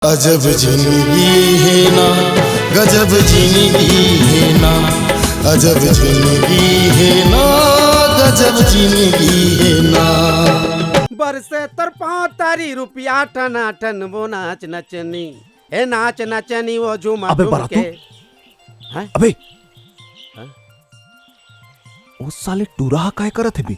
अजब जिंदगी है ना, गजब जिंदगी है ना, अजब जिंदगी है ना, गजब जिंदगी है ना। बरसे तरपाओ तारी रुपया टना टन वो नाच नचनी ए नाच नचनी वो झूमा अबे झूम बारातू, के हैं? अबे हाँ? वो साले टूरा काय करत है बी?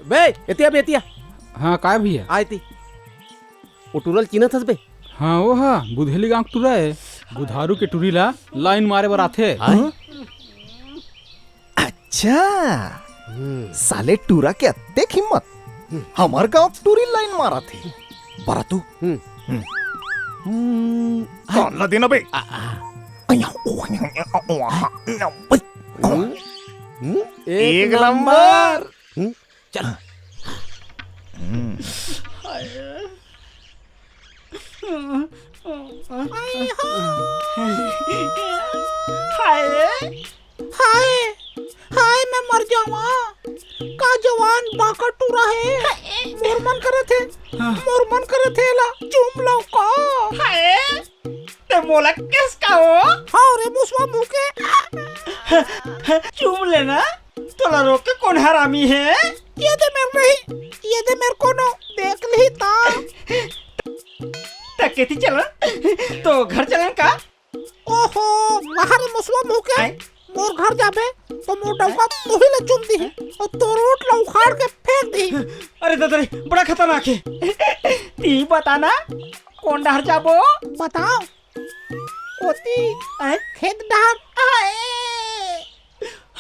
बे एतिया बेतिया हाँ काय भैया आय ती उटुरल चिन्हत हस बे हाँ वो हाँ बुधेली गांव टूरा है बुधारू के टूरीला लाइन मारे बर आथे अच्छा साले टूरा के अत्ते हिम्मत हमार गांव टूरी लाइन मारा थे बारातू कौन ला देना बे? एक नंबर चल हाय मैं मर जावा का जवान बाका टूरा है मोर मन करे थे ला चूम लो का हाय ते मोला किसका हो हाँ रे मुसवा मुंह के चूम लेना तोला रोक के कौन हरामी है ये दे मेरे को नो देख ली ता तकेती चला तो घर चलन का ओहो वहाँ रे मुसवा मुंह के मोर घर जाबे तो मोर डौका तू ही ले चुम दी और तो रोट ला उखाड़ के फेंक दी अरे दादा बड़ा खतरनाक है ती बताना कौन डहर जाबो बताओ ओती खेत डहर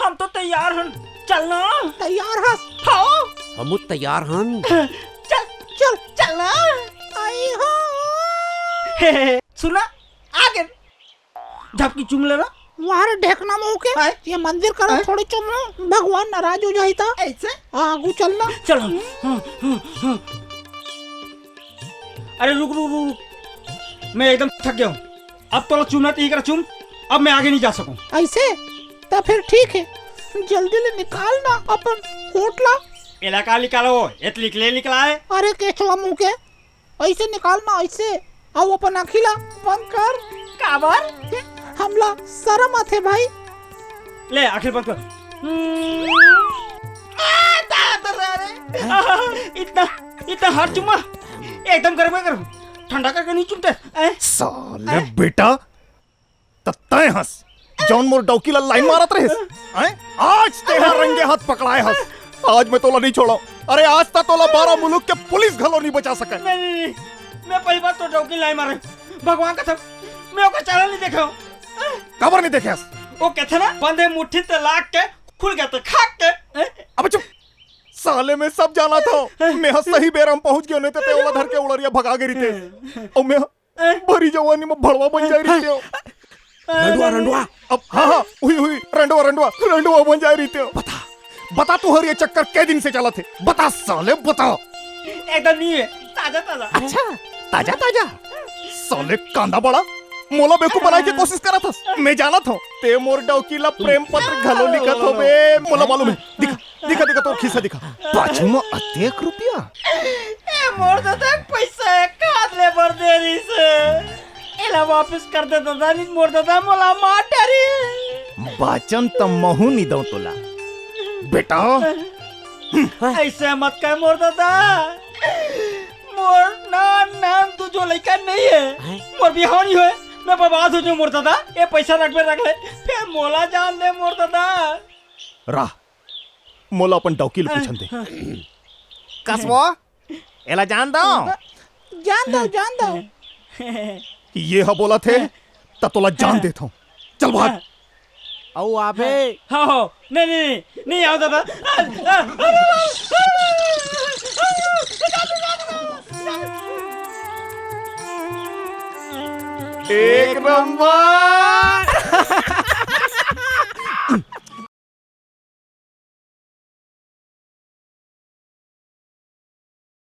हम तो तैयार हन चलना तैयार हस हाँ हम तैयार हन चल चलना आई हो सुना आगे झपकी चुम लेना वहाँ ढेकना मुँह के ये मंदिर करो थोड़ी चुमो भगवान नाराज हो जाए था ऐसे आगू चलना चलो अरे रुक रुक रुक मैं एकदम थक गया हूँ अब तो चुमना ही करा चुम अब मैं आगे नहीं जा सकूं ऐसे तो फिर ठीक है जल्दी ले निकालना अपन होटला इलाका निकालो एतलिक ले निकला है अरे केचवा मुँह के ऐसे निकालना ऐसे आओ अपन अखिला बंद कर काबर हमला शर्म आते भाई ले आखिर बंद कर इतना हर चुम्मा एकदम कर ठंडा करके नहीं चुमते साले बेटा तत्ताए हंस जौन मोर डौकी ला लाइन मारत रहे आज तेरा रंगे हाथ पकड़ाए हंस आज मैं तोला नहीं छोड़ा अरे आज तक तोला 12 मुल्क के पुलिस घलो नहीं बचा सके नहीं मैं पहली बार तो डौकी लाइन मारे भगवान का मैं ओका चाला नहीं देखा खबर नहीं देखे वो कहते ना बंदे मुट्ठी ते लाग के खुल गया तो खाक के अब चुप साले में सब जाना था मैं सही बेरम पहुंच गयो नहीं ते ओला धर के उड़रिया भगा गई थे और मैं भरी जवानी में भड़वा बन जाई रही थे रंडुआ अब हाँ हुई रंडुआ बन जाई रही थे बता तू हर ये चक्कर कै दिन से चला थे बता साले बता एकदम नहीं है ताजा अच्छा ताजा साले कांदा बड़ा मोला बेकूफ बनाने की कोशिश करा था मैं जाना था ते मोर डौकीला प्रेम पत्र घलो लिखत हो बे मोला मालूम है दिखा तो खिस्सा दिखा पाछू में अतेक रुपया ए मोर दादा पैसा काट ले बर देरी से एला वापस कर दे दादा नहीं मोर दादा मोला मार डरी बाचन तमहु नहीं दो तोला बेटा ऐसे मत कर मोर दादा मोर नाम तू जो लड़का नहीं है मोर बिहाव नहीं हुए मैं बर्बाद हो जाऊं मोर दादा ये पैसा रख ले फिर मोला जान दे मोर दादा राह मोला अपन डौकील पूछन दे कसवा एला जान दो ये हा बोला थे ततोला जान देता हूं चल भाग औ आबे हाँ नहीं आओ दादा एक नंबर